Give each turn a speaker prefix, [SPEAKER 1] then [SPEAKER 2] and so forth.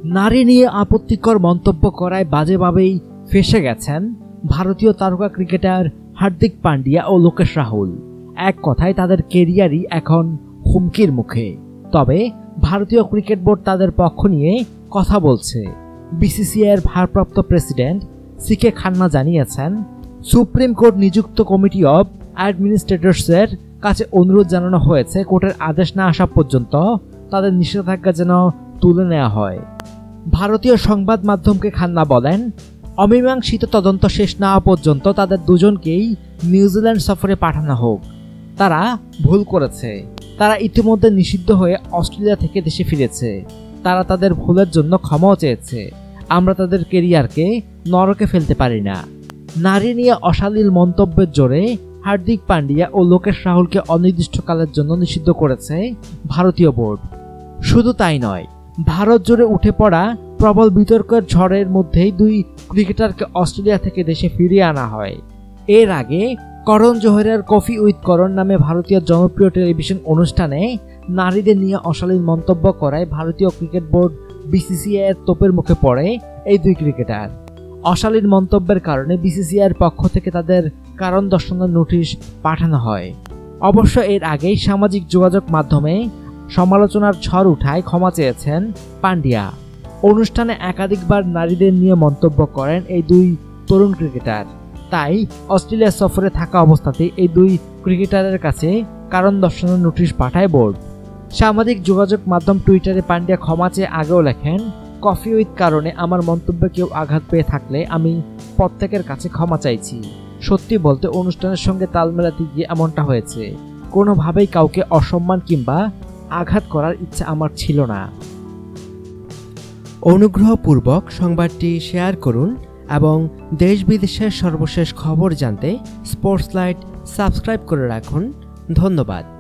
[SPEAKER 1] নারী নিয়ে আপত্তিকর মন্তব্য করায় বাজেভাবেই ফেঁসে গেছেন ভারতীয় তারকা ক্রিকেটার হার্দিক পান্ডিয়া ও লোকেশ রাহুল। এক কথায় তাদের কেরিয়ারই এখন হুমকির মুখে। তবে ভারতীয় ক্রিকেট বোর্ড তাদের পক্ষ নিয়ে কথা বলছে। বিসিসিআইয়ের ভারপ্রাপ্ত প্রেসিডেন্ট সিকে খান্না জানিয়েছেন, সুপ্রিম কোর্ট নিযুক্ত কমিটি অব অ্যাডমিনিস্ট্রেটরসের কাছে অনুরোধ জানানো হয়েছে কোর্টের আদেশ না আসা পর্যন্ত তাদের নিষেধাজ্ঞা যেন তুলে নেওয়া হয়। ভারতীয় সংবাদ মাধ্যমকে খান্না বলেন, অমীমাংসিত তদন্ত শেষ না হওয়া পর্যন্ত তাদের দুজনকেই নিউজিল্যান্ড সফরে পাঠানো হোক। তারা ভুল করেছে। তারা ইতিমধ্যে নিষিদ্ধ হয়ে অস্ট্রেলিয়া থেকে দেশে ফিরেছে। তারা তাদের ভুলের জন্য ক্ষমাও চেয়েছে। আমরা তাদের কেরিয়ারকে নরকে ফেলতে পারি না। নারী নিয়ে অশালীল মন্তব্যের জোরে হার্দিক পান্ডিয়া ও লোকেশ রাহুলকে অনির্দিষ্টকালের জন্য নিষিদ্ধ করেছে ভারতীয় বোর্ড। শুধু তাই নয়, ভারত জুড়ে উঠে পড়া প্রবল বিতর্কের ঝড়ের মধ্যেই দুই ক্রিকেটারকে অস্ট্রেলিয়া থেকে দেশে ফিরিয়ে আনা হয়। এর আগে করণ জোহরের কফি উইথ করণ নামে ভারতীয় জনপ্রিয় টেলিভিশন অনুষ্ঠানে নারীদের নিয়ে অশালীন মন্তব্য করায় ভারতীয় ক্রিকেট বোর্ড বিসিসিআই এর তোপের মুখে পড়ে এই দুই ক্রিকেটার। অশালীন মন্তব্যের কারণে বিসিসিআইয়ের পক্ষ থেকে তাদের কারণ দর্শানোর নোটিশ পাঠানো হয়। অবশ্য এর আগেই সামাজিক যোগাযোগ মাধ্যমে সমালোচনার ঝড় উঠায় ক্ষমা চেয়েছেন পান্ডিয়া। অনুষ্ঠানে একাধিকবার নারীদের নিয়ে মন্তব্য করেন এই দুই তরুণ ক্রিকেটার। তাই অস্ট্রেলিয়া সফরে থাকা অবস্থাতেই এই দুই ক্রিকেটারের কাছে কারণ দর্শানোর নোটিশ পাঠায় বোর্ড। সামাজিক যোগাযোগ মাধ্যম টুইটারে পান্ডিয়া ক্ষমা চেয়ে আগেও লেখেন, কফি উইথ কারণে আমার মন্তব্যে কেউ আঘাত পেয়ে থাকলে আমি প্রত্যেকের কাছে ক্ষমা চাইছি। সত্যি বলতে অনুষ্ঠানের সঙ্গে তাল মেলাতে গিয়ে এমনটা হয়েছে। কোনোভাবেই কাউকে অসম্মান কিংবা আঘাত করার ইচ্ছা আমার ছিল না।
[SPEAKER 2] অনুগ্রহপূর্বক সংবাদটি শেয়ার করুন এবং দেশ বিদেশের সর্বশেষ খবর জানতে স্পোর্টস লাইট সাবস্ক্রাইব করে রাখুন। ধন্যবাদ।